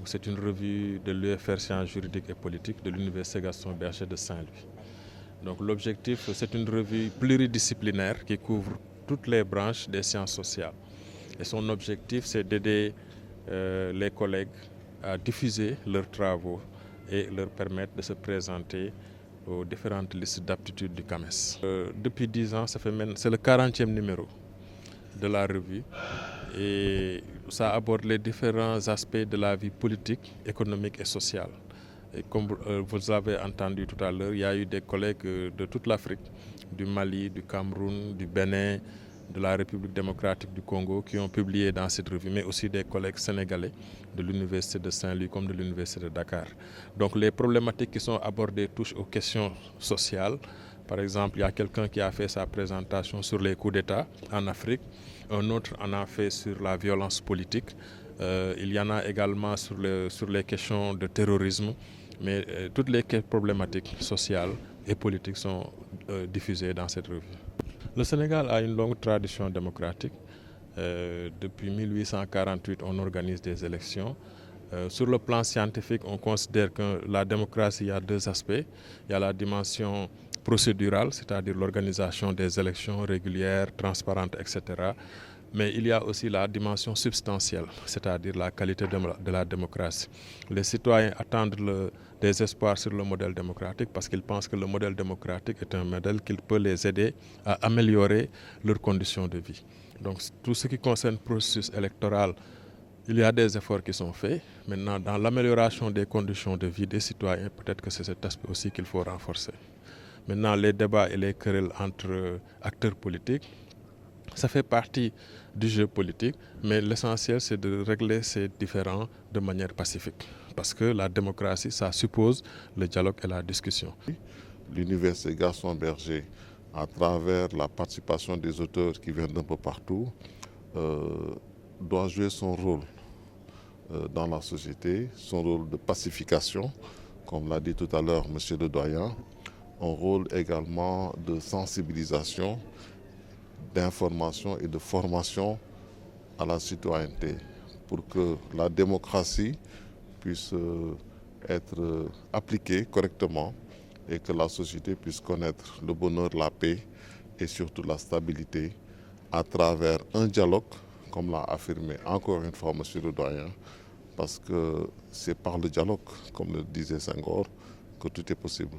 C'est une revue de l'UFR Sciences juridiques et politiques de l'Université Gaston Berger de Saint-Louis. Donc l'objectif, c'est une revue pluridisciplinaire qui couvre toutes les branches des sciences sociales. Et son objectif, c'est d'aider les collègues à diffuser leurs travaux et leur permettre de se présenter aux différentes listes d'aptitudes du CAMES. Depuis 10 ans, c'est le 40e numéro de la revue et ça aborde les différents aspects de la vie politique, économique et sociale. Et comme vous avez entendu tout à l'heure, il y a eu des collègues de toute l'Afrique, du Mali, du Cameroun, du Bénin, de la République démocratique du Congo qui ont publié dans cette revue, mais aussi des collègues sénégalais de l'Université de Saint-Louis comme de l'Université de Dakar. Donc les problématiques qui sont abordées touchent aux questions sociales. Par exemple, il y a quelqu'un qui a fait sa présentation sur les coups d'État en Afrique, un autre en a fait sur la violence politique. Il y en a également sur les questions de terrorisme, mais toutes les problématiques sociales et politiques sont diffusées dans cette revue. Le Sénégal a une longue tradition démocratique. Depuis 1848, on organise des élections. Sur le plan scientifique, on considère que la démocratie a deux aspects. Il y a la dimension procédurale, c'est-à-dire l'organisation des élections régulières, transparentes, etc. Mais il y a aussi la dimension substantielle, c'est-à-dire la qualité de la démocratie. Les citoyens attendent des espoirs sur le modèle démocratique parce qu'ils pensent que le modèle démocratique est un modèle qui peut les aider à améliorer leurs conditions de vie. Donc tout ce qui concerne le processus électoral, il y a des efforts qui sont faits. Maintenant, dans l'amélioration des conditions de vie des citoyens, peut-être que c'est cet aspect aussi qu'il faut renforcer. Maintenant, les débats et les querelles entre acteurs politiques, ça fait partie du jeu politique, mais l'essentiel, c'est de régler ces différends de manière pacifique. Parce que la démocratie, ça suppose le dialogue et la discussion. L'Université Gaston Berger, à travers la participation des auteurs qui viennent d'un peu partout, doit jouer son rôle dans la société, son rôle de pacification, comme l'a dit tout à l'heure M. le doyen, un rôle également de sensibilisation, d'information et de formation à la citoyenneté pour que la démocratie puisse être appliquée correctement et que la société puisse connaître le bonheur, la paix et surtout la stabilité à travers un dialogue, comme l'a affirmé encore une fois M. le doyen, parce que c'est par le dialogue, comme le disait Senghor, que tout est possible.